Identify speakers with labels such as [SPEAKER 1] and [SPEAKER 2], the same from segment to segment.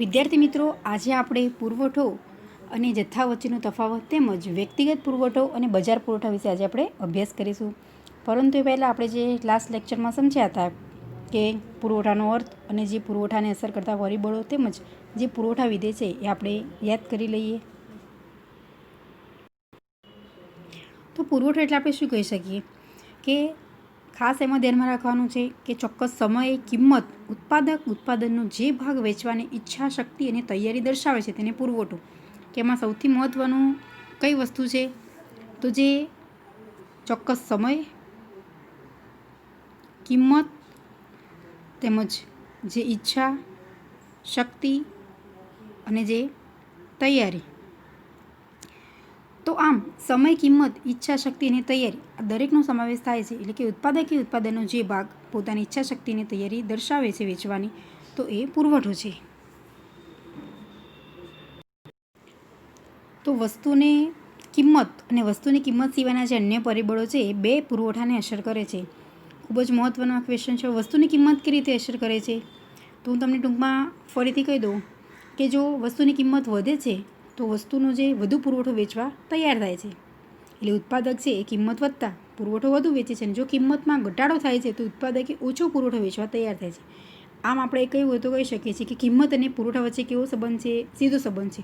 [SPEAKER 1] વિદ્યાર્થી મિત્રો, આજે આપણે પુરવઠો અને જથ્થા વચ્ચેનો તફાવત તેમજ વ્યક્તિગત પુરવઠો અને બજાર પુરવઠા વિશે આજે આપણે અભ્યાસ કરીશું. પરંતુ એ પહેલાં આપણે જે લાસ્ટ લેક્ચરમાં સમજ્યા હતા કે પુરવઠાનો અર્થ અને જે પુરવઠાને અસર કરતા પરિબળો તેમજ જે પુરવઠા વિધેય છે એ આપણે યાદ કરી લઈએ. તો પુરવઠો એટલે આપણે શું કહી શકીએ કે ખાસ એમાં ધ્યાનમાં રાખવાનું છે કે ચોક્કસ સમયે કિંમત ઉત્પાદક ઉત્પાદનનો જે ભાગ વેચવાની ઈચ્છા શક્તિ અને તૈયારી દર્શાવે છે તેને પુરવઠો. કે એમાં સૌથી મહત્ત્વનું કઈ વસ્તુ છે તો જે ચોક્કસ સમય, કિંમત તેમજ જે ઈચ્છા શક્તિ અને જે તૈયારી. તો આમ સમય, કિંમત, ઈચ્છા શક્તિ અને તૈયારી આ દરેકનો સમાવેશ થાય છે. એટલે કે ઉત્પાદકે ઉત્પાદનનો જે ભાગ પોતાની ઈચ્છા શક્તિ અને તૈયારી દર્શાવે છે વેચવાની, તો એ પુરવઠો છે. તો વસ્તુની કિંમત અને વસ્તુની કિંમત સિવાયના જે અન્ય પરિબળો છે એ બે પુરવઠાને અસર કરે છે. ખૂબ જ મહત્ત્વનો આ ક્વેશ્ચન છે. વસ્તુની કિંમત કેવી રીતે અસર કરે છે તો હું તમને ટૂંકમાં ફરીથી કહી દઉં કે જો વસ્તુની કિંમત વધે છે તો વસ્તુનો જે વધુ પુરવઠો વેચવા તૈયાર થાય છે. એટલે ઉત્પાદક છે એ કિંમત વધતા પુરવઠો વધુ વેચે છે અને જો કિંમતમાં ઘટાડો થાય છે તો ઉત્પાદકે ઓછો પુરવઠો વેચવા તૈયાર થાય છે. આમ આપણે કહ્યું હોય તો કહી શકીએ છીએ કે કિંમત અને પુરવઠા વચ્ચે કેવો સંબંધ છે? સીધો સંબંધ છે.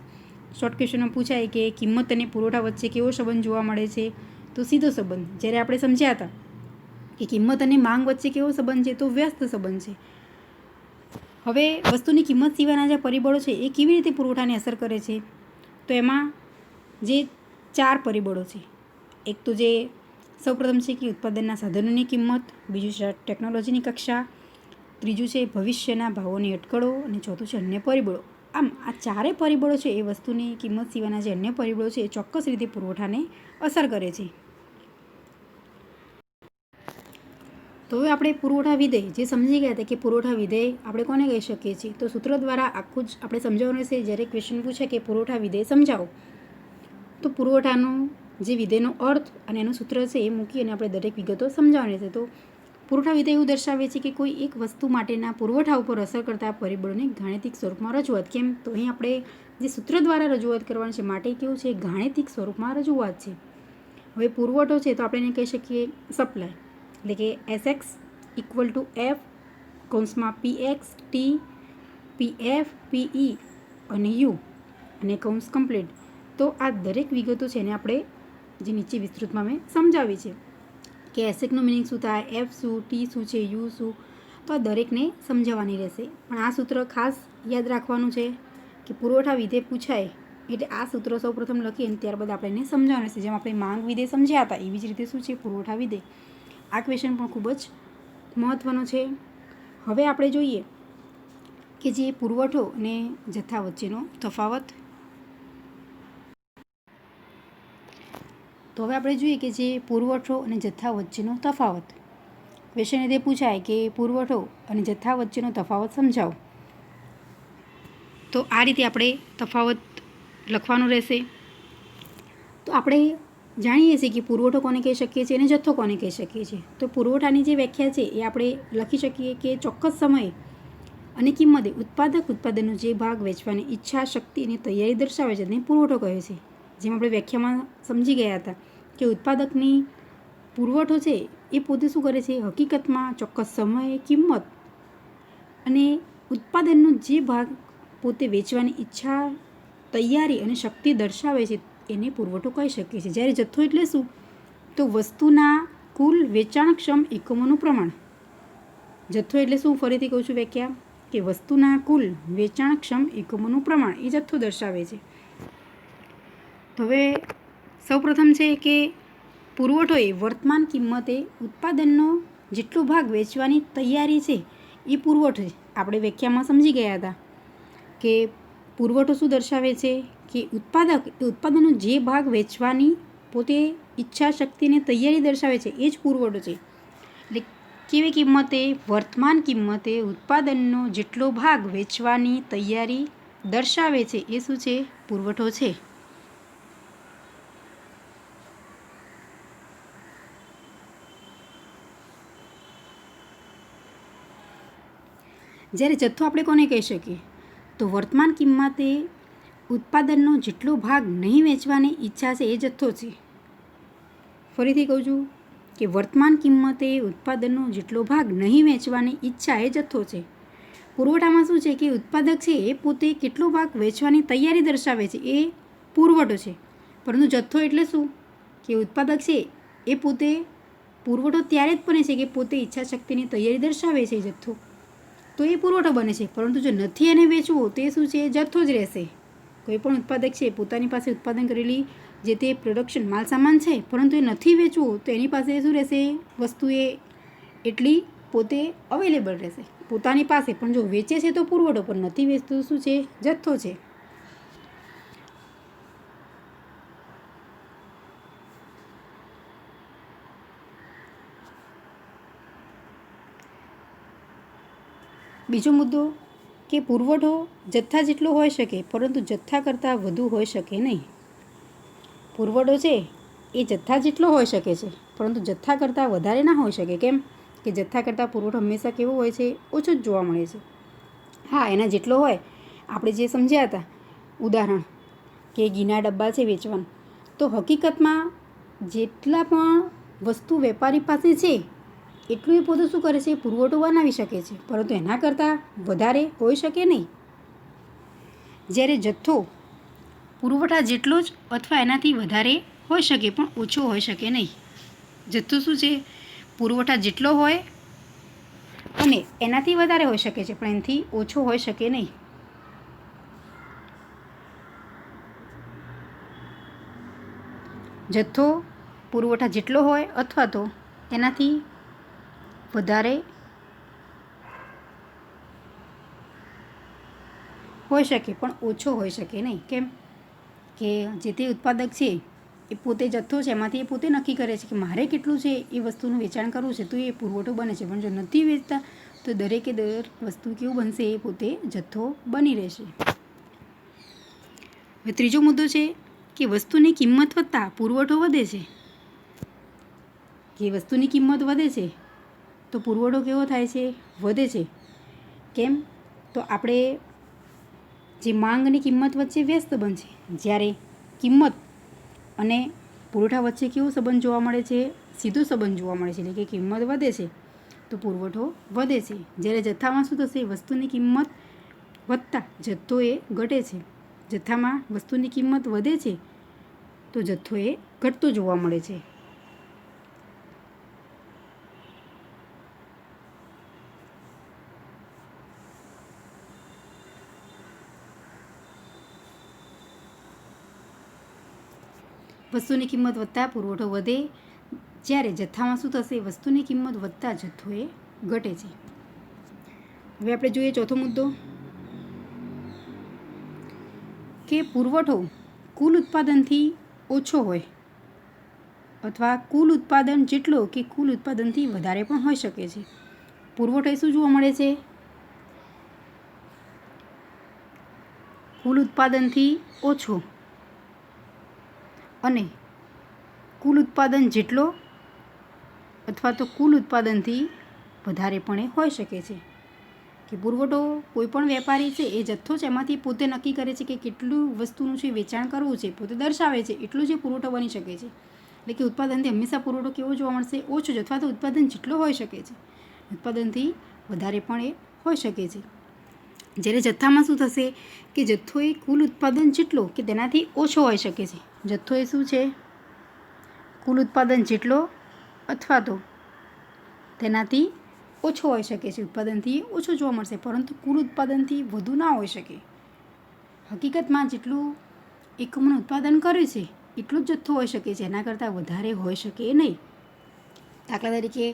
[SPEAKER 1] શોર્ટ ક્વેશ્ચનમાં પૂછાય કે કિંમત અને પુરવઠા વચ્ચે કેવો સંબંધ જોવા મળે છે તો સીધો સંબંધ. જ્યારે આપણે સમજ્યા હતા કે કિંમત અને માંગ વચ્ચે કેવો સંબંધ છે તો વ્યસ્ત સંબંધ છે. હવે વસ્તુની કિંમત સિવાયના જે પરિબળો છે એ કેવી રીતે પુરવઠાને અસર કરે છે તો એમાં જે 4 પરિબળો છે. એક તો જે સૌપ્રથમ છે કે ઉત્પાદનના સાધનોની કિંમત, બીજું છે ટેકનોલોજીની કક્ષા, ત્રીજું છે ભવિષ્યના ભાવોની અટકળો અને ચોથું છે અન્ય પરિબળો. આમ આ 4 પરિબળો છે એ વસ્તુની કિંમત સિવાયના જે અન્ય પરિબળો છે એ ચોક્કસ રીતે પુરવઠાને અસર કરે છે. તો હવે આપણે પુરવઠા વિધેય જે સમજી ગયા હતા કે પુરવઠા વિધેય આપણે કોને કહી શકીએ છીએ તો સૂત્ર દ્વારા આખું જ આપણે સમજાવવાનું રહેશે. જ્યારે ક્વેશ્ચન પૂછે કે પુરવઠા વિધેય સમજાવો તો પુરવઠાનો જે વિધેયનો અર્થ અને એનું સૂત્ર છે એ મૂકી અને આપણે દરેક વિગતો સમજાવવાની રહેશે. તો પુરવઠા વિધેય એવું દર્શાવે છે કે કોઈ એક વસ્તુ માટેના પુરવઠા ઉપર અસર કરતા પરિબળોને ગાણિતિક સ્વરૂપમાં રજૂઆત. કેમ તો અહીં આપણે જે સૂત્ર દ્વારા રજૂઆત કરવાની છે માટે કેવું છે ગાણિતિક સ્વરૂપમાં રજૂઆત છે. હવે પુરવઠો છે તો આપણે એને કહી શકીએ સપ્લાય. એટલે કે SX ઇક્વલ ટુ F કૌંસમાં PX T PF PE અને U અને કૌંસ કમ્પ્લીટ. તો આ દરેક વિગતો છે એને આપણે જે નીચે વિસ્તૃતમાં મેં સમજાવી છે કે એસેકનું મિનિંગ શું થાય, F શું, T શું છે, U શું, તો આ દરેકને સમજાવવાની રહેશે. પણ આ સૂત્ર ખાસ યાદ રાખવાનું છે કે પુરવઠા વિધેય પૂછાય એટલે આ સૂત્ર સૌપ્રથમ લખી અને ત્યારબાદ આપણે એને સમજાવવાનું રહેશે. જેમ આપણે માંગ વિધેય સમજ્યા હતા એવી જ રીતે શું છે પુરવઠા વિધેય. આ ક્વેશ્ચન પણ ખૂબ જ મહત્ત્વનો છે. હવે આપણે જોઈએ કે જે પુરવઠો અને જથ્થા વચ્ચેનો તફાવત. તો હવે આપણે જોઈએ કે જે પુરવઠો અને જથ્થા વચ્ચેનો તફાવત. ક્વેશ્ચન એ પૂછાય કે પુરવઠો અને જથ્થા વચ્ચેનો તફાવત સમજાવો. તો આ રીતે આપણે તફાવત લખવાનું રહેશે. તો આપણે જાણીએ છીએ કે પુરવઠો કોને કહી શકીએ છીએ અને જથ્થો કોને કહી શકીએ છીએ. તો પુરવઠાની જે વ્યાખ્યા છે એ આપણે લખી શકીએ કે ચોક્કસ સમયે અને કિંમતે ઉત્પાદક ઉત્પાદનનો જે ભાગ વેચવાની ઈચ્છા શક્તિ અને તૈયારી દર્શાવે છે તેને પુરવઠો કહે છે. જેમ આપણે વ્યાખ્યામાં સમજી ગયા હતા કે ઉત્પાદકની પુરવઠો છે એ પોતે શું કરે છે હકીકતમાં ચોક્કસ સમયે, કિંમત અને ઉત્પાદનનો જે ભાગ પોતે વેચવાની ઈચ્છા, તૈયારી અને શક્તિ દર્શાવે છે એને પુરવઠો કહી શકીએ છીએ. જ્યારે જથ્થો એટલે શું તો વસ્તુના કુલ વેચાણક્ષમ એકમોનું પ્રમાણ. જથ્થો એટલે શું ફરીથી કહું છું વ્યાખ્યા કે વસ્તુના કુલ વેચાણક્ષમ એકમોનું પ્રમાણ એ જથ્થો દર્શાવે છે. તો હવે સૌપ્રથમ છે કે પુરવઠો એ વર્તમાન કિંમતે ઉત્પાદનનો જેટલો ભાગ વેચવાની તૈયારી છે એ પુરવઠો છે. આપણે વ્યાખ્યામાં સમજી ગયા હતા કે પુરવઠો શું દર્શાવે છે કે ઉત્પાદક ઉત્પાદનનો જે ભાગ વેચવાની પોતે ઈચ્છા શક્તિને તૈયારી દર્શાવે છે એ જ પુરવઠો છે. એટલે કેવી કિંમતે? વર્તમાન કિંમતે ઉત્પાદનનો જેટલો ભાગ વેચવાની તૈયારી દર્શાવે છે એ શું છે? પુરવઠો છે. જ્યારે જથ્થો આપણે કોને કહી શકીએ તો વર્તમાન કિંમતે ઉત્પાદનનો જેટલો ભાગ નહીં વેચવાની ઈચ્છા છે એ જથ્થો છે. ફરીથી કહું છું કે વર્તમાન કિંમતે ઉત્પાદનનો જેટલો ભાગ નહીં વેચવાની ઈચ્છા એ જથ્થો છે. પુરવઠામાં શું છે કે ઉત્પાદક છે એ પોતે કેટલો ભાગ વેચવાની તૈયારી દર્શાવે છે એ પુરવઠો છે. પરંતુ જથ્થો એટલે શું કે ઉત્પાદક છે એ પોતે પુરવઠો ત્યારે જ બને છે કે પોતે ઈચ્છાશક્તિની તૈયારી દર્શાવે છે જથ્થો, તો એ પુરવઠો બને છે. પરંતુ જો નથી એને વેચવું તે શું છે, જથ્થો જ રહેશે. કોઈ પણ ઉત્પાદક છે પોતાની પાસે ઉત્પાદન કરેલી જે તે પ્રોડક્શન માલ સામાન છે પરંતુ એ નથી વેચવું તો એની પાસે શું રહેશે, વસ્તુ એ એટલી પોતે અવેલેબલ રહેશે પોતાની પાસે. પણ જો વેચે છે તો પુરવઠો, પણ નથી વેચતું શું છે, જથ્થો છે. બીજો મુદ્દો કે પુરવઠો જથ્થા જેટલો હોઈ શકે પરંતુ જથ્થા કરતાં વધુ હોઈ શકે નહીં. પુરવઠો છે એ જથ્થા જેટલો હોઈ શકે છે પરંતુ જથ્થા કરતાં વધારે ના હોઈ શકે. કેમ કે જથ્થા કરતાં પુરવઠો હંમેશા કેવો હોય છે, ઓછો જ જોવા મળે છે. હા, એના જેટલો હોય, આપણે જે સમજ્યા હતા ઉદાહરણ કે ઘીના ડબ્બા છે વેચવાનું, તો હકીકતમાં જેટલા પણ વસ્તુ વેપારી પાસે છે એટલું એ પોતે શું કરે છે, પુરવઠો બનાવી શકે છે, પરંતુ એના કરતાં વધારે હોઈ શકે નહીં. જ્યારે જથ્થો પુરવઠા જેટલો જ અથવા એનાથી વધારે હોઈ શકે પણ ઓછો હોઈ શકે નહીં. જથ્થો શું છે, પુરવઠા જેટલો હોય અને એનાથી વધારે હોઈ શકે છે પણ એનાથી ઓછો હોઈ શકે નહીં. જથ્થો પુરવઠા જેટલો હોય અથવા તો એનાથી વધારે હોઈ શકે પણ ઓછો હોઈ શકે નહીં. કેમ કે જે તે ઉત્પાદક છે એ પોતે જથ્થો છે એમાંથી એ પોતે નક્કી કરે છે કે મારે કેટલું છે એ વસ્તુનું વેચાણ કરવું છે, તો એ પુરવઠો બને છે. પણ જો નથી વેચતા તો દરેકે દર વસ્તુ કેવું બનશે, એ પોતે જથ્થો બની રહેશે. હવે ત્રીજો મુદ્દો છે કે વસ્તુની કિંમત વધતા પુરવઠો વધે છે. કે વસ્તુની કિંમત વધે છે તો પુરવઠો કેવો થાય છે, વધે છે. કેમ તો આપણે જે માંગની કિંમત વચ્ચે વ્યસ્ત બંધ છે, જ્યારે કિંમત અને પુરવઠા વચ્ચે કેવો સંબંધ જોવા મળે છે, સીધો સંબંધ જોવા મળે છે. એટલે કે કિંમત વધે છે તો પુરવઠો વધે છે. જ્યારે જથ્થામાં શું થશે, વસ્તુની કિંમત વધતા જથ્થો એ ઘટે છે. જથ્થામાં વસ્તુની કિંમત વધે છે તો જથ્થો એ ઘટતો જોવા મળે છે. વસ્તુની કિંમત વધતા પુરવઠો વધે, જ્યારે જથ્થામાં શું થશે, વસ્તુની કિંમત વધતા જથ્થો એ ઘટે છે. હવે આપણે જોઈએ ચોથો મુદ્દો કે પુરવઠો કુલ ઉત્પાદનથી ઓછો હોય અથવા કુલ ઉત્પાદન જેટલો કે કુલ ઉત્પાદનથી વધારે પણ હોઈ શકે છે. પુરવઠો એ શું જોવા મળે છે, કુલ ઉત્પાદનથી ઓછો અને કુલ ઉત્પાદન જેટલો અથવા તો કુલ ઉત્પાદનથી વધારે પણ એ હોઈ શકે છે. કે પુરવઠો કોઈ પણ વેપારી છે એ જથ્થો છે એમાંથી પોતે નક્કી કરે છે કે કેટલું વસ્તુનું છે વેચાણ કરવું છે, પોતે દર્શાવે છે એટલું જ પુરવઠો બની શકે છે. એટલે કે ઉત્પાદનથી હંમેશા પુરવઠો કેવો જોવા મળશે, ઓછો જ, અથવા તો ઉત્પાદન જેટલો હોઈ શકે છે ઉત્પાદનથી વધારે પણ એ હોઈ શકે છે. જ્યારે જથ્થામાં શું થશે કે જથ્થો એ કુલ ઉત્પાદન જેટલો કે તેનાથી ઓછો હોઈ શકે છે. જથ્થો એ શું છે, કુલ ઉત્પાદન જેટલો અથવા તો તેનાથી ઓછો હોઈ શકે છે. ઉત્પાદનથી ઓછો જોવા મળશે પરંતુ કુલ ઉત્પાદનથી વધુ ના હોઈ શકે. હકીકતમાં જેટલું એકમનું ઉત્પાદન કર્યું છે એટલો જ જથ્થો હોઈ શકે છે, એના કરતાં વધારે હોઈ શકે નહીં. દાખલા તરીકે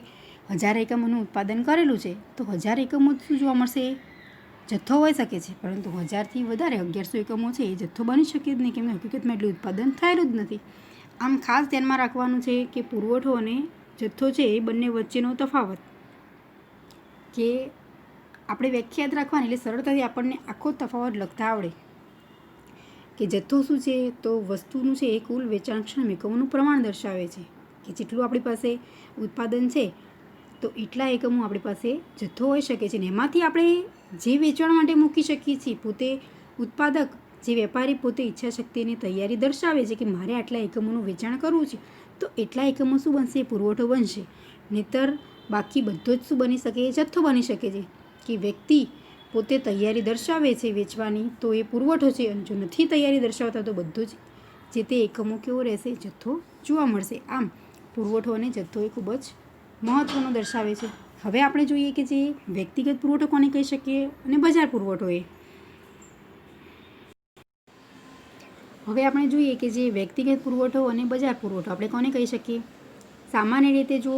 [SPEAKER 1] 1000 એકમોનું ઉત્પાદન કરેલું છે તો 1000 એકમો શું જોવા મળશે, જથ્થો હોઈ શકે છે, પરંતુ 1000થી વધારે 1100 એકમો છે એ જથ્થો બની શકે જ નહીં. કેમ કે હકીકતમાં એટલું ઉત્પાદન થયેલું જ નથી. આમ ખાસ ધ્યાનમાં રાખવાનું છે કે પુરવઠો અને જથ્થો છે એ બંને વચ્ચેનો તફાવત કે આપણે વ્યાખ્યાત રાખવાની, એટલે સરળતાથી આપણને આખો તફાવત લખતા આવડે. કે જથ્થો શું છે, તો વસ્તુનું છે એ કુલ વેચાણક્ષમ એકમોનું પ્રમાણ દર્શાવે છે કે જેટલું આપણી પાસે ઉત્પાદન છે તો એટલા એકમો આપણી પાસે જથ્થો હોઈ શકે છે. ને એમાંથી આપણે જે વેચાણ માટે મૂકી શકીએ છીએ, પોતે ઉત્પાદક જે વેપારી પોતે ઈચ્છા શક્તિની તૈયારી દર્શાવે છે કે મારે આટલા એકમોનું વેચાણ કરવું છે, તો એટલા એકમો શું બનશે? પુરવઠો બનશે. નહીંતર બાકી બધો જ શું બની શકે? જથ્થો બની શકે છે કે વ્યક્તિ પોતે તૈયારી દર્શાવે છે વેચવાની, તો એ પુરવઠો છે. અને જો નથી તૈયારી દર્શાવતા તો બધું જ જે તે એકમો કેવો રહેશે? જથ્થો જોવા મળશે. આમ પુરવઠો અને જથ્થો એ ખૂબ જ મહત્ત્વનો દર્શાવે છે. હવે આપણે જોઈએ કે જે વ્યક્તિગત પુરવઠો કોને કહી શકીએ અને બજાર પુરવઠો એ. હવે આપણે જોઈએ કે જે વ્યક્તિગત પુરવઠો અને બજાર પુરવઠો આપણે કોને કહી શકીએ. સામાન્ય રીતે જો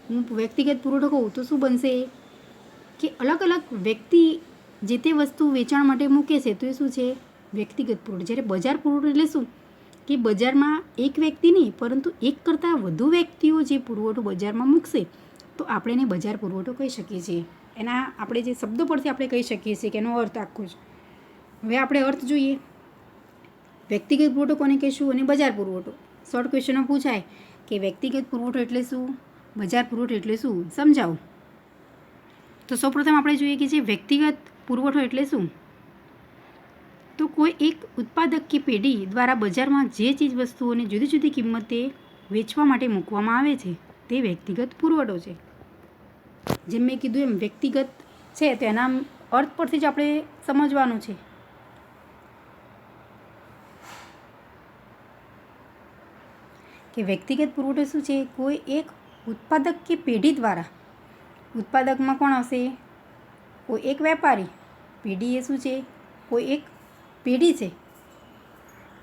[SPEAKER 1] હું વ્યક્તિગત પુરવઠો કહું તો શું બનશે કે અલગ અલગ વ્યક્તિ જે તે વસ્તુ વેચાણ માટે મૂકે છે તો એ શું છે? વ્યક્તિગત પુરવઠો. જ્યારે બજાર પુરવઠો એટલે શું કે બજારમાં એક વ્યક્તિ નહીં પરંતુ એક કરતાં વધુ વ્યક્તિઓ જે પુરવઠો બજારમાં મૂકશે તો આપણે એને બજાર પુરવઠો કહી શકીએ છીએ. એના આપણે જે શબ્દો પરથી આપણે કહી શકીએ છીએ કે એનો અર્થ આખો જ. હવે આપણે અર્થ જોઈએ. વ્યક્તિગત પુરવઠો કોને કહીશું અને બજાર પુરવઠો. શોર્ટ ક્વેશ્ચનમાં પૂછાય કે વ્યક્તિગત પુરવઠો એટલે શું, બજાર પુરવઠો એટલે શું, સમજાવો. તો સૌપ્રથમ આપણે જોઈએ કે જે વ્યક્તિગત પુરવઠો એટલે શું. તો કોઈ એક ઉત્પાદક કે પેઢી દ્વારા બજારમાં જે ચીજ વસ્તુઓને જુદી જુદી કિંમતે વેચવા માટે મૂકવામાં આવે છે તે વ્યક્તિગત પુરવઠો છે. જેમ મેં કીધું એમ વ્યક્તિગત છે તો એના અર્થ પરથી જ આપણે સમજવાનું છે. કે વ્યક્તિગત પુરવઠો શું છે? કોઈ એક ઉત્પાદક કે પેઢી દ્વારા, ઉત્પાદકમાં કોણ આવશે? કોઈ એક વેપારી. પેઢી એ શું છે? કોઈ એક પેઢી છે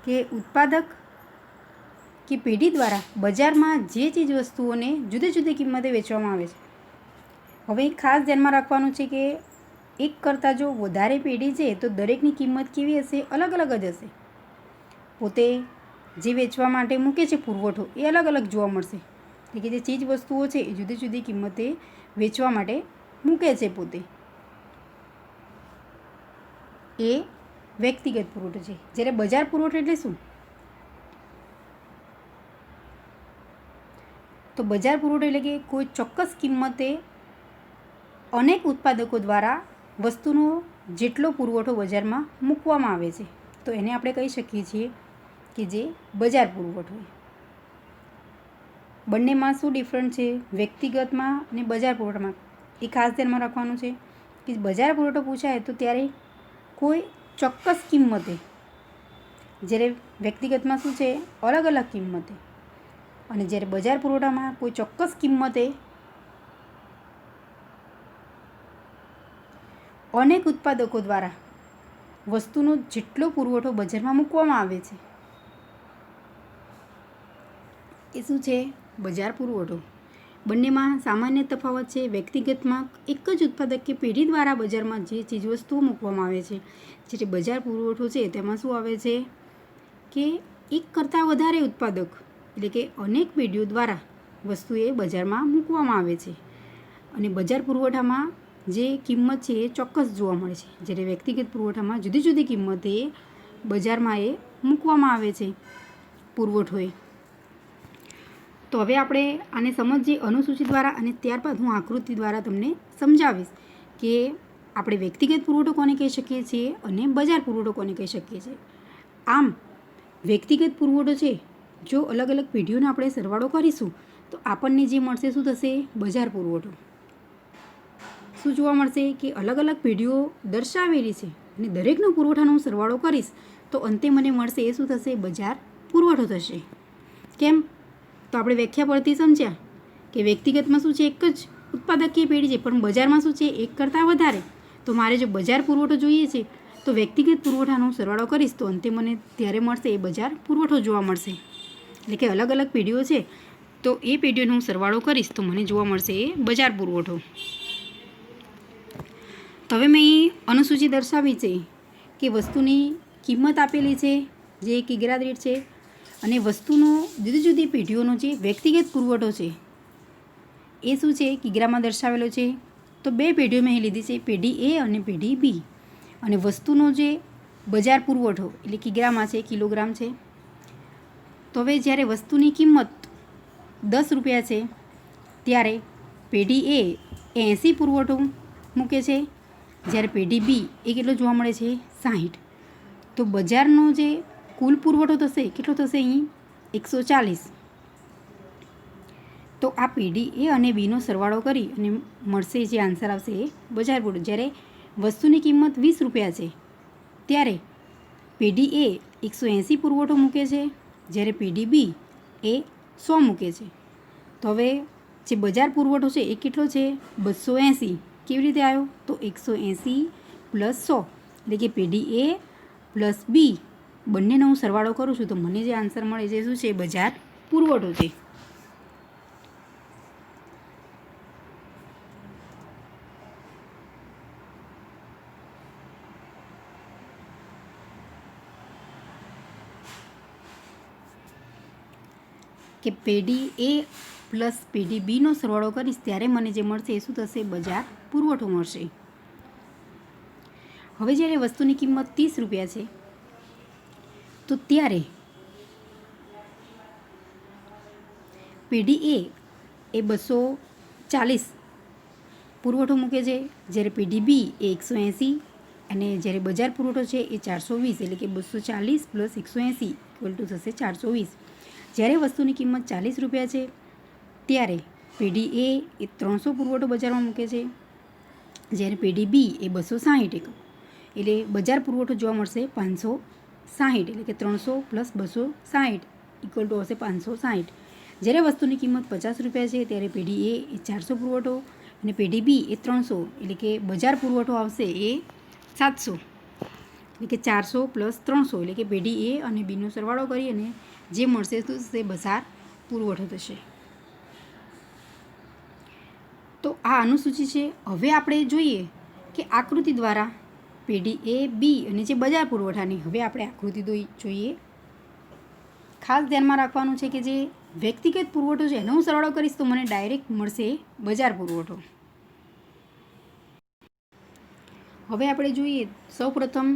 [SPEAKER 1] કે ઉત્પાદક કે પેઢી દ્વારા બજારમાં જે ચીજ વસ્તુઓને જુદી જુદી કિંમતે વેચવામાં આવે છે. હવે ખાસ ધ્યાનમાં રાખવાનું છે કે એક કરતાં જો વધારે પેઢી છે તો દરેકની કિંમત કેવી હશે? અલગ અલગ જ હશે. પોતે જે વેચવા માટે મૂકે છે પુરવઠો એ અલગ અલગ જોવા મળશે. એટલે કે જે ચીજ વસ્તુઓ છે એ જુદી જુદી કિંમતે વેચવા માટે મૂકે છે પોતે, એ વ્યક્તિગત પુરવઠો છે. જ્યારે બજાર પુરવઠો એટલે શું? તો બજાર પુરવઠો એટલે કે કોઈ ચોક્કસ કિંમતે અનેક ઉત્પાદકો દ્વારા વસ્તુનો જેટલો પુરવઠો બજારમાં મૂકવામાં આવે છે તો એને આપણે કહી શકીએ છીએ કે જે બજાર પુરવઠો. બંનેમાં શું ડિફરન્ટ છે? વ્યક્તિગતમાં અને બજાર પુરવઠામાં એ ખાસ ધ્યાનમાં રાખવાનું છે કે બજાર પુરવઠો પૂછાય તો ત્યારે કોઈ ચોક્કસ કિંમતે, જ્યારે વ્યક્તિગતમાં શું છે? અલગ અલગ કિંમતે. અને જ્યારે બજાર પુરવઠામાં કોઈ ચોક્કસ કિંમતે અનેક ઉત્પાદકો દ્વારા વસ્તુનો જેટલો પુરવઠો બજારમાં મૂકવામાં આવે છે એ શું છે? બજાર પુરવઠો. બંનેમાં સામાન્ય તફાવત છે. વ્યક્તિગતમાં એક જ ઉત્પાદક કે પેઢી દ્વારા બજારમાં જે ચીજવસ્તુઓ મૂકવામાં આવે છે, જ્યારે બજાર પુરવઠો છે તેમાં શું આવે છે કે એક કરતાં વધારે ઉત્પાદક એટલે કે અનેક પેઢીઓ દ્વારા વસ્તુ એ બજારમાં મૂકવામાં આવે છે. અને બજાર પુરવઠામાં જે કિંમત છે એ ચોક્કસ જોવા મળે છે, જ્યારે વ્યક્તિગત પુરવઠામાં જુદી જુદી કિંમતે બજારમાં એ મૂકવામાં આવે છે પુરવઠો એ. તો હવે આપણે આને સમજીએ અનુસૂચિ દ્વારા અને ત્યારબાદ હું આકૃતિ દ્વારા તમને સમજાવીશ કે આપણે વ્યક્તિગત પુરવઠો કોને કહી શકીએ છીએ અને બજાર પુરવઠો કોને કહી શકીએ છીએ. આમ વ્યક્તિગત પુરવઠો છે જો અલગ અલગ પેઢીઓનો આપણે સરવાળો કરીશું તો આપણને જે મળશે શું થશે? બજાર પુરવઠો. શું જોવા મળશે કે અલગ અલગ પેઢીઓ દર્શાવેલી છે અને દરેકનો પુરવઠાનો સરવાળો કરીશ તો અંતે મને મળશે એ શું થશે? બજાર પુરવઠો થશે. કેમ? તો આપણે વ્યાખ્યા પરથી સમજ્યા કે વ્યક્તિગતમાં શું છે? એક જ ઉત્પાદકીય પેઢી છે, પણ બજારમાં શું છે? એક કરતાં વધારે. તો મારે જો બજાર પુરવઠો જોઈએ છે તો વ્યક્તિગત પુરવઠાનો સરવાળો કરીશ તો અંતે મને ત્યારે મળશે એ બજાર પુરવઠો જોવા મળશે. એટલે કે અલગ અલગ પેઢીઓ છે તો એ પેઢીઓનો હું સરવાળો કરીશ તો મને જોવા મળશે એ બજાર પુરવઠો. તો હવે મેં અહીં અનુસૂચિ દર્શાવી છે કે વસ્તુની કિંમત આપેલી છે જે કિગ્રા દીઠ છે અને વસ્તુનો જુદી જુદી પેઢીઓનો જે વ્યક્તિગત પુરવઠો છે એ શું છે? કિગ્રામાં દર્શાવેલો છે. તો બે પેઢીઓ મેં લીધી છે, પેઢી એ અને પેઢી બી. અને વસ્તુનો જે બજાર પુરવઠો એટલે કિગ્રામાં છે, કિલોગ્રામ છે. તો હવે જ્યારે વસ્તુની કિંમત 10 રૂપિયા છે ત્યારે પેઢી એ 80 પુરવઠો મૂકે છે, જ્યારે પેઢી બી એ કેટલો જોવા મળે છે 60. તો બજારનો જે કુલ પુરવઠો થશે કેટલો થશે અહીં 140. તો આ પેઢી એ અને બીનો સરવાળો કરી અને મળશે જે આન્સર આવશે એ બજાર પુરવઠો. જ્યારે વસ્તુની કિંમત 20 રૂપિયા છે ત્યારે પેઢી એ 180 પુરવઠો મૂકે છે, જ્યારે પેઢી બી એ 100 મૂકે છે. તો હવે જે બજાર પુરવઠો છે એ કેટલો છે 280. કેવી રીતે આવ્યો? તો 180 + 100 એટલે કે પેઢી એ પ્લસ બી બંનેનો હું સરવાળો કરું છું તો મને જે આન્સર મળે છે શું છે? બજાર પુરવઠો છે. કે પેઢી એ પ્લસ પેઢી બીનો સરવાળો કરીશ ત્યારે મને જે મળશે એ શું થશે? બજાર પુરવઠો મળશે. હવે જ્યારે વસ્તુની કિંમત 30 રૂપિયા છે તો ત્યારે પેઢી એ 240 પુરવઠો મૂકે છે, જ્યારે પેઢી બી એ 180 અને જ્યારે બજાર પુરવઠો છે એ 420 એટલે કે 240 + 180 = થશે 420. જ્યારે વસ્તુની કિંમત 40 રૂપિયા છે ત્યારે પેઢી એ 300 પુરવઠો બજારમાં મૂકે છે, જ્યારે પેઢી બી એ 260 એટલે બજાર પુરવઠો જોવા મળશે 560 એટલે કે 300 + 260 = હશે 560. જ્યારે વસ્તુની કિંમત 50 રૂપિયા છે ત્યારે પેઢી એ 400 પુરવઠો અને પેઢી બી એ 300 એટલે કે બજાર પુરવઠો આવશે એ 700 એટલે કે 400 + 300 એટલે કે પેઢી એ અને બીનો સરવાળો કરી અને જે મળશે તો તે બજાર પુરવઠો થશે. તો આ અનુસૂચિ છે. હવે આપણે જોઈએ કે આકૃતિ દ્વારા પેઢી એ બી અને જે બજાર પુરવઠાની હવે આપણે આકૃતિ જોઈએ. ખાસ ધ્યાનમાં રાખવાનું છે કે જે વ્યક્તિગત પુરવઠો છે એનો હું સરવાળો કરીશ તો મને ડાયરેક્ટ મળશે બજાર પુરવઠો. હવે આપણે જોઈએ સૌપ્રથમ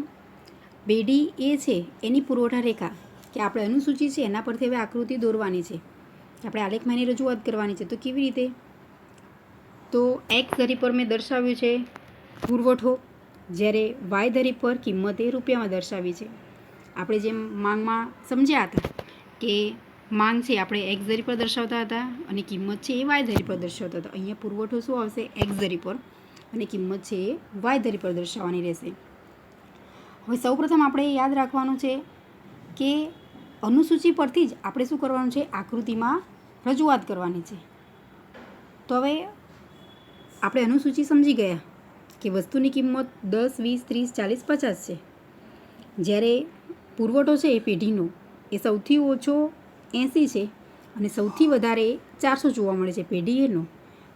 [SPEAKER 1] પેઢી એ છે એની પુરવઠા રેખા કે આપણે અનુસૂચિ છે એના પરથી હવે આકૃતિ દોરવાની છે, આપણે આલેખમાં એની રજૂઆત કરવાની છે. તો કેવી રીતે? તો એક્સ ધરી પર મેં દર્શાવ્યું છે પુરવઠો, જ્યારે વાય ધરી પર કિંમત એ રૂપિયામાં દર્શાવી છે. આપણે જેમ માંગમાં સમજ્યા હતા કે માંગ છે આપણે એક્સ ધરી પર દર્શાવતા હતા અને કિંમત છે એ વાય ધરી પર દર્શાવતા હતા. અહીંયા પુરવઠો શું આવશે? એક્સ ધરી પર અને કિંમત છે એ વાય ધરી પર દર્શાવવાની રહેશે. હવે સૌપ્રથમ આપણે યાદ રાખવાનું છે કે અનુસૂચિ પરથી જ આપણે શું કરવાનું છે? આકૃતિમાં રજૂઆત કરવાની છે. તો હવે આપણે અનુસૂચિ સમજી ગયા કે વસ્તુની કિંમત 10, 20, 30, 40, 50 છે, જ્યારે પુરવઠો છે એ પેઢીનો એ સૌથી ઓછો 80 છે અને સૌથી વધારે 400 જોવા મળે છે પેઢી એનો.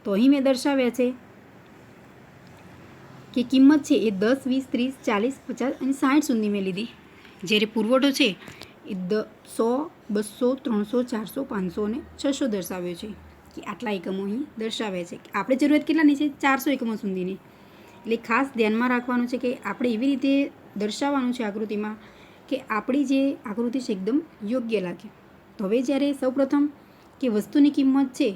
[SPEAKER 1] તો અહીં મેં દર્શાવ્યા છે કે કિંમત છે એ 10, 20, 30, 40, 50 અને 60 સુધી મેં લીધી, જ્યારે પુરવઠો છે એ 100, 200, 300, 400, 500 અને 600 દર્શાવ્યો છે કે આટલા એકમો અહીં દર્શાવ્યા છે. આપણે જરૂરિયાત કેટલાની છે? 400 એકમો સુધીની. એટલે ખાસ ધ્યાનમાં રાખવાનું છે કે આપણે એવી રીતે દર્શાવવાનું છે આકૃતિમાં કે આપણી જે આકૃતિ છે એકદમ યોગ્ય લાગે. તો હવે જ્યારે સૌપ્રથમ કે વસ્તુની કિંમત છે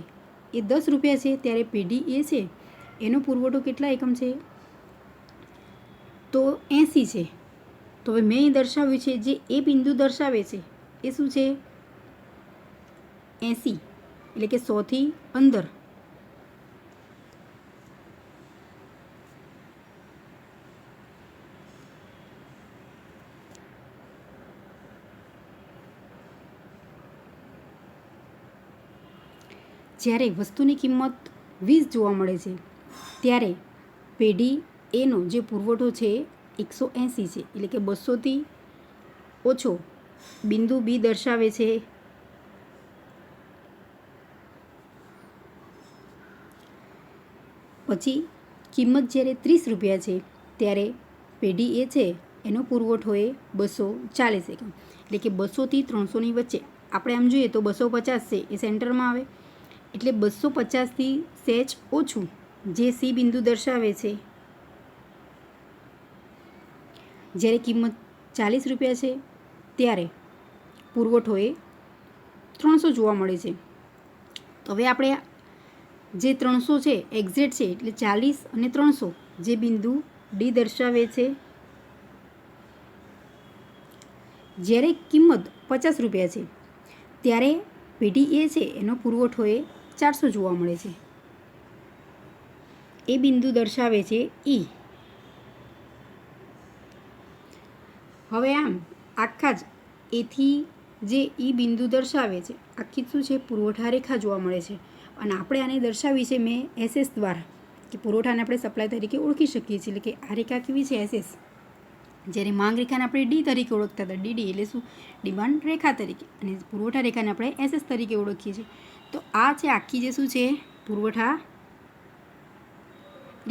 [SPEAKER 1] એ 10 રૂપિયા છે ત્યારે પેઢી એ છે એનો પુરવઠો કેટલા એકમ છે? તો 80 છે. તો હવે મેં અહીં દર્શાવ્યું છે જે એ બિંદુ દર્શાવે છે એ શું છે? 80 એટલે કે 100થી અંદર. જ્યારે વસ્તુની કિંમત 20 જોવા મળે છે ત્યારે પેઢી એનો જે પુરવઠો છે 180 છે એટલે કે 200થી ઓછો. બિંદુ બી દર્શાવે છે પછી કિંમત જ્યારે 30 રૂપિયા છે ત્યારે પેઢી એ છે એનો પુરવઠો એ 240 એકમ એટલે કે 200થી 300ની વચ્ચે. આપણે આમ જોઈએ તો 250 છે એ સેન્ટરમાં આવે એટલે 250થી સહેજ ઓછું જે સી બિંદુ દર્શાવે છે. જ્યારે કિંમત 40 રૂપિયા છે ત્યારે પુરવઠો એ 300 જોવા મળે છે. તો હવે આપણે જે 300 છે એક્ઝેક્ટ છે એટલે 40 અને 300 જે બિંદુ ડી દર્શાવે છે. જ્યારે કિંમત 50 રૂપિયા છે ત્યારે પેઢી એ છે એનો પુરવઠો એ 400 જોવા મળે છે. એ બિંદુ દર્શાવે છે ઈ. હવે આમ આખા જ એથી જે ઈ બિંદુ દર્શાવે છે આખી શું છે પુરવઠા રેખા જોવા મળે છે. અને આપણે આને દર્શાવી છે મેં એસએસ દ્વારા કે પુરવઠાને આપણે સપ્લાય તરીકે ઓળખી શકીએ છીએ. એટલે કે આ રેખા કેવી છે એસએસ. જ્યારે માંગ રેખાને આપણે ડી તરીકે ઓળખતા હતા. ડીડી એટલે શું ડિમાન્ડ રેખા તરીકે, અને પુરવઠા રેખાને આપણે એસએસ તરીકે ઓળખીએ છીએ. તો આ છે આખી જે શું છે પુરવઠા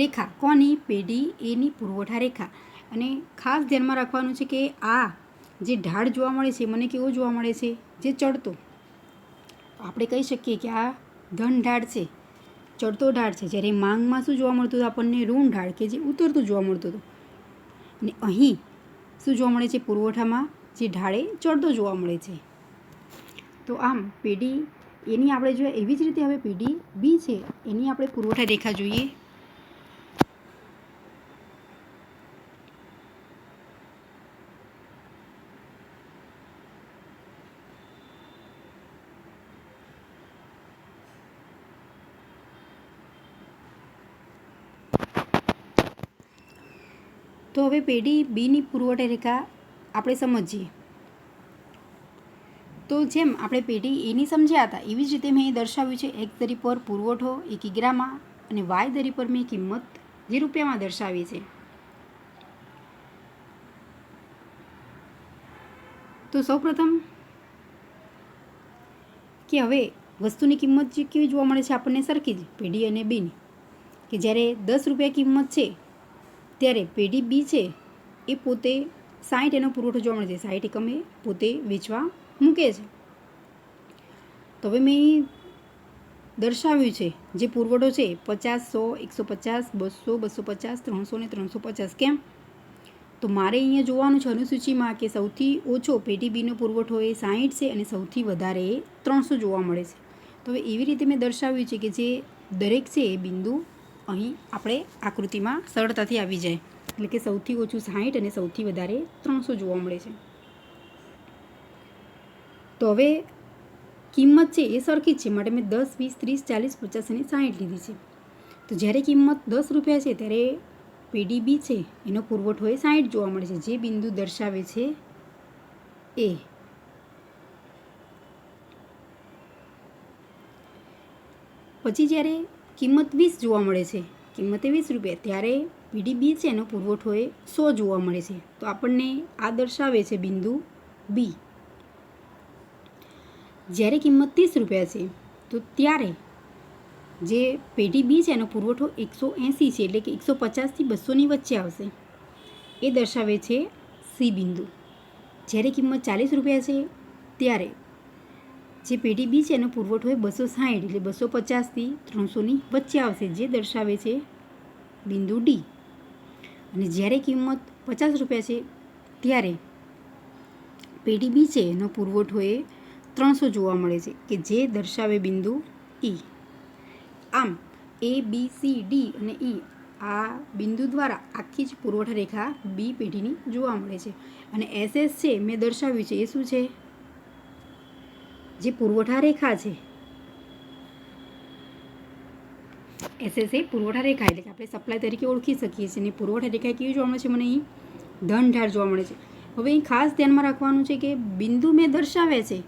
[SPEAKER 1] રેખા. કોની? પેઢી એની પુરવઠા રેખા. અને ખાસ ધ્યાનમાં રાખવાનું છે કે આ જે ઢાળ જોવા મળે છે મને કેવો જોવા મળે છે? જે ચડતો. આપણે કહી શકીએ કે આ ધન ઢાળ છે, ચડતો ઢાળ છે. જ્યારે માંગમાં શું જોવા મળતું હતું આપણને? ઋણ ઢાળ કે જે ઉતરતું જોવા મળતું હતું. અને અહીં શું જોવા મળે છે? પુરવઠામાં જે ઢાળે ચડતો જોવા મળે છે. તો આમ પેઢી એની આપણે જોઈએ એવી જ રીતે હવે પેઢી બી છે એની આપણે પુરવઠા રેખા જોઈએ. તો હવે પેઢી બીની પુરવઠા રેખા આપણે સમજીએ. તો જેમ આપણે પેઢી એની સમજ્યા હતા એવી જ રીતે મેં અહીં દર્શાવ્યું છે. એક્સ ધરી પર પુરવઠો એ કિગ્રામાં અને વાય ધરી પર મેં કિંમત જે રૂપિયામાં દર્શાવી છે. તો સૌપ્રથમ કે હવે વસ્તુની કિંમત જે કેવી જોવા મળે છે આપણને સરખી જ પેઢી અને બીની. કે જ્યારે 10 રૂપિયા કિંમત છે ત્યારે પેઢી બી છે એ પોતે 60 એનો પુરવઠો જોવા મળે છે. 60 એકમે પોતે વેચવા મૂકે છે. તો હવે મેં દર્શાવ્યું છે જે પુરવઠો છે 50, 100, 150, 200, 250, 300 ને 350. કેમ? તો મારે અહીંયા જોવાનું છે અનુસૂચિમાં કે સૌથી ઓછો પેઢી બીનો પુરવઠો એ 60 છે અને સૌથી વધારે એ 300 જોવા મળે છે. તો હવે એવી રીતે મેં દર્શાવ્યું છે કે જે દરેક છે એ બિંદુ અહીં આપણે આકૃતિમાં સરળતાથી આવી જાય. એટલે કે સૌથી ઓછું 60 અને સૌથી વધારે 300 જોવા મળે છે. તો હવે કિંમત છે એ સરખી જ છે માટે મેં 10, 20, 30, 40, 50 અને 60 લીધી છે. તો જ્યારે કિંમત 10 રૂપિયા છે ત્યારે પેઢી બી છે એનો પુરવઠો એ 60 જોવા મળે છે. જે બિંદુ દર્શાવે છે એ. પછી જ્યારે કિંમત 20 જોવા મળે છે, કિંમતે 20 રૂપિયા, ત્યારે પેઢી બી છે એનો પુરવઠો એ 100 જોવા મળે છે. તો આપણને આ દર્શાવે છે બિંદુ બી. જ્યારે કિંમત 30 રૂપિયા છે તો ત્યારે જે પેઢી બી છે એનો પુરવઠો 180 છે એટલે કે 150 થી 200 ની વચ્ચે આવશે. એ દર્શાવે છે સી બિંદુ. જ્યારે કિંમત 40 રૂપિયા છે ત્યારે જે પેઢી બી છે એનો પુરવઠો એ 260 એટલે 250 થી 300 ની વચ્ચે આવશે. જે દર્શાવે છે બિંદુ ડી. અને જ્યારે કિંમત 50 રૂપિયા છે ત્યારે પેઢી બી છે એનો પુરવઠો એ 300 જોવા મળે છે કે જે દર્શાવે બિંદુ ઈ. આમ એ, બી, સી, ડી અને ઈ આ બિંદુ દ્વારા આખી જ પુરવઠા રેખા બી પેઢીની જોવા મળે છે. અને એસએસ છે મેં દર્શાવ્યું છે એ શું છે? જે પુરવઠા રેખા છે. એસએસ એ પુરવઠા રેખા એટલે કે આપણે સપ્લાય તરીકે ઓળખી શકીએ છીએ. અને પુરવઠા રેખા કેવી જોવા મળે છે? મને અહીં ધન ઢાળ જોવા મળે છે. હવે અહીં ખાસ ધ્યાનમાં રાખવાનું છે કે બિંદુ મેં દર્શાવે છે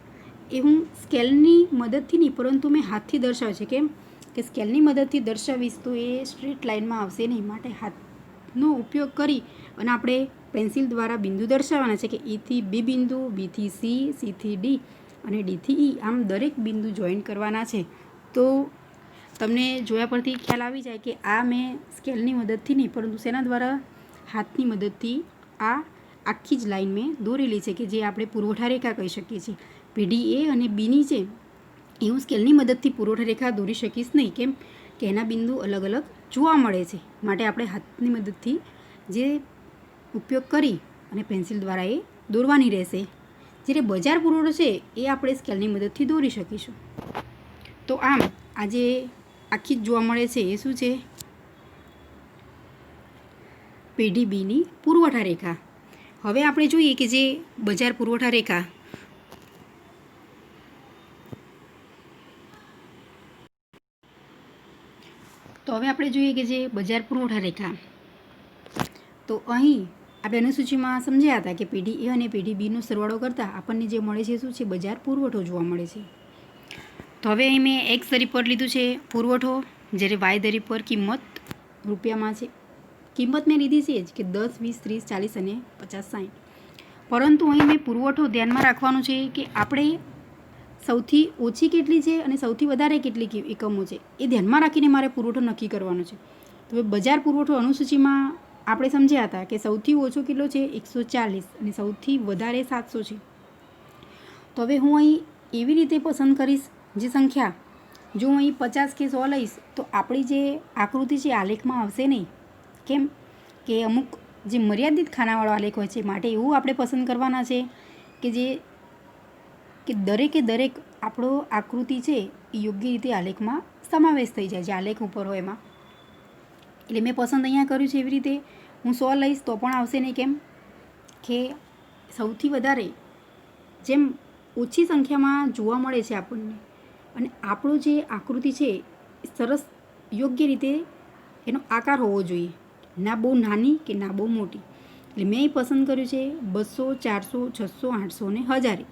[SPEAKER 1] એ હું સ્કેલની મદદથી નહીં પરંતુ મેં હાથથી દર્શાવે છે. કેમ કે સ્કેલની મદદથી દર્શાવીશ તો એ સ્ટ્રેટ લાઇનમાં આવશે નહીં. માટે હાથનો ઉપયોગ કરી અને આપણે પેન્સિલ દ્વારા બિંદુ દર્શાવવાના છે કે એથી બી બિંદુ, બીથી સી, સીથી ડી અને ડીથી ઈ. આમ દરેક બિંદુ જોઈન કરવાના છે. તો તમને જોયા પરથી ખ્યાલ આવી જાય કે આ મેં સ્કેલની મદદથી નહીં પરંતુ શેના દ્વારા? હાથની મદદથી આ આખી જ લાઈન મેં દોરેલી છે કે જે આપણે પુરવઠા રેખા કહી શકીએ છીએ. પેઢી એ અને બીની છે એ હું સ્કેલની મદદથી પુરવઠા રેખા દોરી શકીશ નહીં. કેમ કે એના બિંદુ અલગ અલગ જોવા મળે છે. માટે આપણે હાથની મદદથી જે ઉપયોગ કરી અને પેન્સિલ દ્વારા એ દોરવાની રહેશે. જ્યારે બજાર પુરવઠો છે એ આપણે સ્કેલની મદદથી દોરી શકીશું. તો આમ આજે આખી જ જોવા મળે છે એ શું છે? પેઢી બીની પુરવઠા રેખા. હવે આપણે જોઈએ કે જે બજાર પુરવઠા રેખા, તો હવે આપણે જોઈએ કે જે બજાર પુરવઠા રેખા, તો અહીં આપણે અનુસૂચિમાં સમજ્યા હતા કે પેઢી એ અને પેઢી બીનો સરવાળો કરતાં આપણને જે મળે છે શું છે? બજાર પુરવઠો જોવા મળે છે. તો હવે અહીં મેં એક્સ દરી પર લીધું છે પુરવઠો, જ્યારે વાય દરી પર કિંમત રૂપિયામાં છે. કિંમત મેં લીધી છે જ કે 10, 20, 30, 40 અને 50, 60. પરંતુ અહીં મેં પુરવઠો ધ્યાનમાં રાખવાનું છે કે આપણે સૌથી ઓછી કેટલી છે અને સૌથી વધારે કેટલી એકમો છે એ ધ્યાનમાં રાખીને મારે પુરવઠો નક્કી કરવાનો છે. તો બજાર પુરવઠો અનુસૂચિમાં આપણે સમજ્યા હતા કે સૌથી ઓછો કેટલો છે? 140 અને સૌથી વધારે 700 છે. તો હવે હું અહીં એવી રીતે પસંદ કરીશ જે સંખ્યા, જો હું અહીં 50 કે 100 લઈશ તો આપણી જે આકૃતિ છે આલેખમાં આવશે નહીં. કેમ કે અમુક જે મર્યાદિત ખાનાવાળો આલેખ હોય છે, માટે એવું આપણે પસંદ કરવાના છે કે દરેકે દરેક આપણો આકૃતિ છે એ યોગ્ય રીતે આલેખમાં સમાવેશ થઈ જાય, જે આલેખ ઉપર હોય એમાં. એટલે મેં પસંદ અહીંયા કર્યું છે એવી રીતે. હું 100 લઈશ તો પણ આવશે નહીં. કેમ કે સૌથી વધારે જેમ ઓછી સંખ્યામાં જોવા મળે છે આપણને, અને આપણો જે આકૃતિ છે એ સરસ યોગ્ય રીતે એનો આકાર હોવો જોઈએ, ના બહુ નાની કે ના બહુ મોટી. એટલે મેં પસંદ કર્યું છે 200, 400, 600, 800 ને 1000.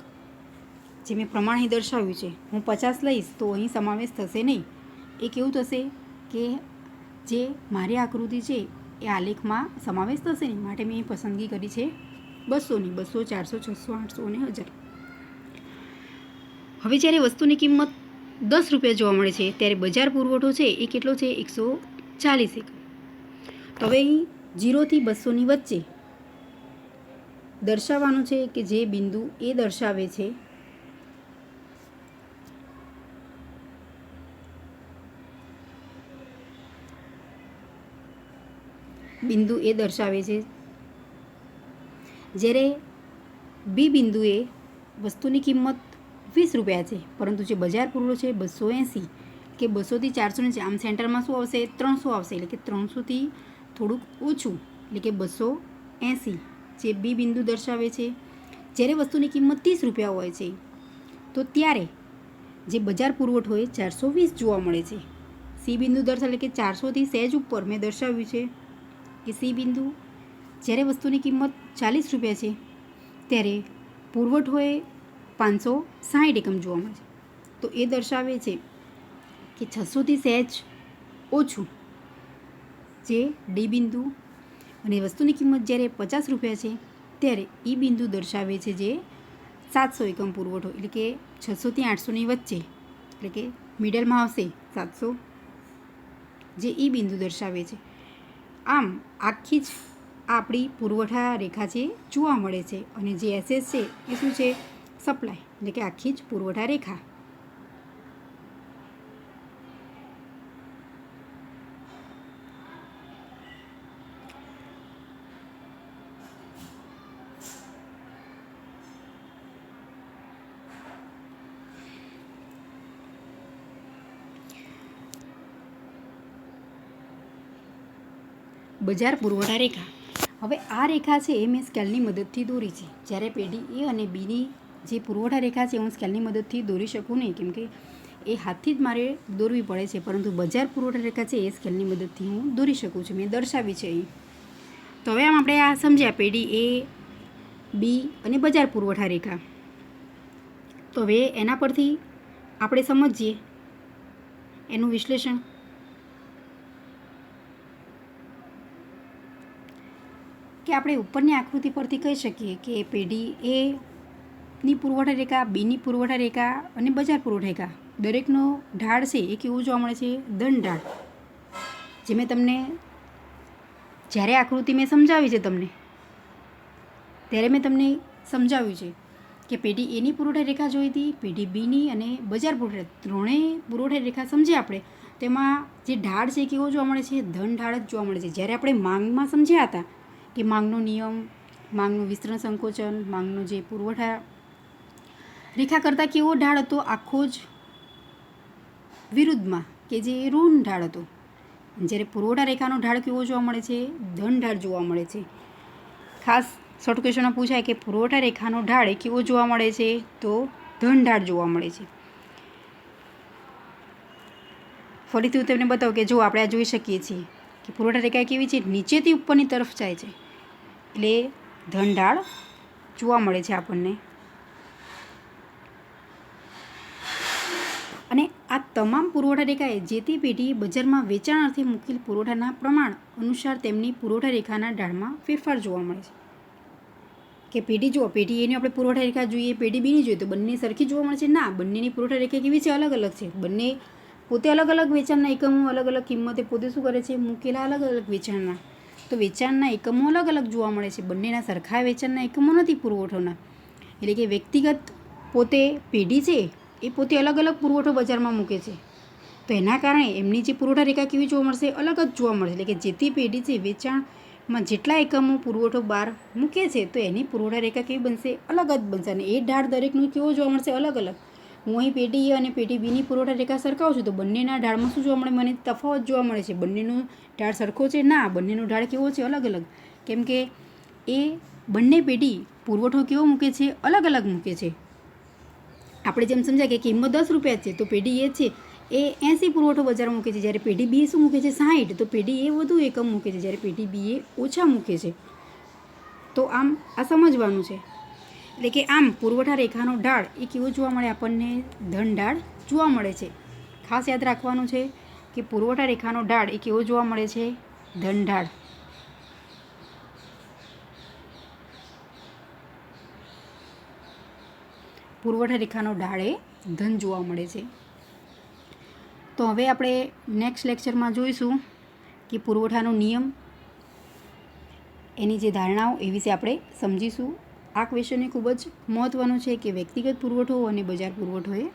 [SPEAKER 1] જે મેં પ્રમાણ અહીં દર્શાવ્યું છે. હું 50 લઈશ તો અહીં સમાવેશ થશે નહીં. એ કેવું થશે કે જે મારી આકૃતિ છે એ આલેખમાં સમાવેશ થશે નહીં, માટે મેં પસંદગી કરી છે 200ની. 200, 400, 600, 800 અને 1000. હવે જ્યારે વસ્તુની કિંમત 10 રૂપિયા જોવા મળે છે ત્યારે બજાર પુરવઠો છે એ કેટલો છે? 140 એકમ. તો હવે અહીં 0 થી 200ની વચ્ચે દર્શાવવાનું છે કે જે બિંદુ એ દર્શાવે છે જ્યારે બી બિંદુએ વસ્તુની કિંમત 20 રૂપિયા છે, પરંતુ જે બજાર પુરવઠો છે 280 કે 200 થી 400 છે. આમ સેન્ટરમાં શું આવશે? 300 આવશે. એટલે કે 300થી થોડુંક ઓછું, એટલે કે 280 જે બી બિંદુ દર્શાવે છે. જ્યારે વસ્તુની કિંમત 30 રૂપિયા હોય છે તો ત્યારે જે બજાર પુરવઠો એ 420 જોવા મળે છે. સી બિંદુ દર્શાવે કે 400થી સહેજ ઉપર મેં દર્શાવ્યું છે કે સી બિંદુ જ્યારે વસ્તુની કિંમત 40 રૂપિયા છે ત્યારે પુરવઠો એ 560 એકમ જોવા મળે છે. તો એ દર્શાવે છે કે 600થી સહેજ ઓછું જે ડી બિંદુ, અને વસ્તુની કિંમત જ્યારે 50 રૂપિયા છે ત્યારે ઈ બિંદુ દર્શાવે છે જે 700 એકમ પુરવઠો, એટલે કે 600 થી 800ની વચ્ચે, એટલે કે મિડલમાં આવશે 700 જે ઈ બિંદુ દર્શાવે છે. આમ આખી જ આપણી પુરવઠા રેખા છે જોવા મળે છે, અને જે એસએસ છે એ શું છે? સપ્લાય, એટલે કે આખી જ પુરવઠા રેખા. બજાર પુરવઠા રેખા. હવે આ રેખા છે એ મેં સ્કેલની મદદથી દોરી છે. જ્યારે પેઢી એ અને બીની જે પુરવઠા રેખા છે હું સ્કેલની મદદથી દોરી શકું નહીં, કેમ કે એ હાથથી જ મારે દોરવી પડે છે. પરંતુ બજાર પુરવઠા રેખા છે એ સ્કેલની મદદથી હું દોરી શકું છું, મેં દર્શાવી છે અહીં. તો હવે આમ આપણે આ સમજ્યા પેઢી એ, બી અને બજાર પુરવઠા રેખા. તો હવે એના પરથી આપણે સમજીએ એનું વિશ્લેષણ. કે આપણે ઉપરની આકૃતિ પરથી કહી શકીએ કે પેઢી એની પુરવઠા રેખા, બીની પુરવઠા રેખા અને બજાર પુરવઠા રેખા દરેકનો ઢાળ છે એ કેવું જોવા મળે છે? ધન ઢાળ. જે મેં તમને જ્યારે આકૃતિ મેં સમજાવી છે તમને ત્યારે મેં તમને સમજાવ્યું છે કે પેઢી એની પુરવઠા રેખા જોઈ હતી, પેઢી બીની અને બજાર પુરવઠા, ત્રણેય પુરવઠા રેખા સમજીએ આપણે. તેમાં જે ઢાળ છે કેવો જોવા મળે છે? ધન ઢાળ જ જોવા મળે છે. જ્યારે આપણે માંગમાં સમજ્યા હતા કે માંગનો નિયમ, માંગનું વિસ્તરણ સંકોચન, માંગનો જે પુરવઠા રેખા કરતાં કેવો ઢાળ હતો? આખો જ વિરુદ્ધમાં, કે જે ઋણ ઢાળ હતો. જ્યારે પુરવઠા રેખાનો ઢાળ કેવો જોવા મળે છે? ધન ઢાળ જોવા મળે છે. ખાસ શોર્ટ ક્વેશ્ચનમાં પૂછાય કે પુરવઠા રેખાનો ઢાળ એ કેવો જોવા મળે છે? તો ધન ઢાળ જોવા મળે છે. ફરીથી હું તમને બતાવું કે જો આપણે આ જોઈ શકીએ છીએ કે પુરવઠા રેખા કેવી છે? નીચેથી ઉપરની તરફ જાય છે, એટલે ધન ઢાળ જોવા મળે છે આપણને. અને આ તમામ પુરવઠા રેખાએ જે તે પેઢીએ બજારમાં વેચાણ અર્થે મૂકેલ પુરવઠાના પ્રમાણ અનુસાર તેમની પુરવઠા રેખાના ઢાળમાં ફેરફાર જોવા મળે છે. કે પેઢી જુઓ, પેઢી એની આપણે પુરવઠા રેખા જોઈએ, પેઢી બીની જોઈએ તો બંને સરખી જોવા મળે છે? ના, બંનેની પુરવઠા રેખા કેવી છે? અલગ અલગ છે. બંને પોતે અલગ અલગ વેચાણના એકમો, અલગ અલગ કિંમતે પોતે શું કરે છે? મૂકેલા અલગ અલગ વેચાણના. તો વેચાણના એકમો અલગ અલગ જોવા મળે છે. બંનેના સરખા વેચાણના એકમો નથી પુરવઠોના. એટલે કે વ્યક્તિગત પોતે પેઢી છે એ પોતે અલગ અલગ પુરવઠો બજારમાં મૂકે છે. તો એના કારણે એમની જે પુરવઠા રેખા કેવી જોવા મળશે? અલગ જ જોવા મળશે. એટલે કે જે તે પેઢી છે વેચાણમાં જેટલા એકમો પુરવઠો બહાર મૂકે છે તો એની પુરવઠા રેખા કેવી બનશે? અલગ જ બનશે. અને એ ઢાળ દરેકનું કેવો જોવા મળશે? અલગ અલગ. હું અહીં પેઢી એ અને પેઢી બીની પુરવઠા રેખા સરખાવું છું તો બંનેના ઢાળમાં શું જોવા મળે? મને તફાવત જોવા મળે છે. બંનેનો ઢાળ સરખો છે? ના, બંનેનો ઢાળ કેવો છે? અલગ અલગ. કેમ કે એ બંને પેઢી પુરવઠો કેવો મૂકે છે? અલગ અલગ મૂકે છે. આપણે જેમ સમજાય કે કિંમત 10 રૂપિયા છે તો પેઢી એ છે એ 80 પુરવઠો બજારમાં મૂકે છે. જ્યારે પેઢી બી શું મૂકે છે? 60. તો પેઢી એ વધુ એકમ મૂકે છે, જ્યારે પેઢી બી એ ઓછા મૂકે છે. તો આમ આ સમજવાનું છે. એટલે કે આમ પુરવઠા રેખાનો ઢાળ એ કેવો જોવા મળે આપણને? ધન ઢાળ જોવા મળે છે. ખાસ યાદ રાખવાનું છે કે પુરવઠા રેખાનો ઢાળ એ કેવો જોવા મળે છે? ધન ઢાળ. પુરવઠા રેખાનો ઢાળ એ ધન જોવા મળે છે. તો હવે આપણે નેક્સ્ટ લેક્ચરમાં જોઈશું કે પુરવઠાનો નિયમ, એની જે ધારણાઓ એ વિશે આપણે સમજીશું. આ ક્વેશ્ચન એ ખૂબ જ મહત્ત્વનો છે કે વ્યક્તિગત પુરવઠો અને બજાર પુરવઠો એ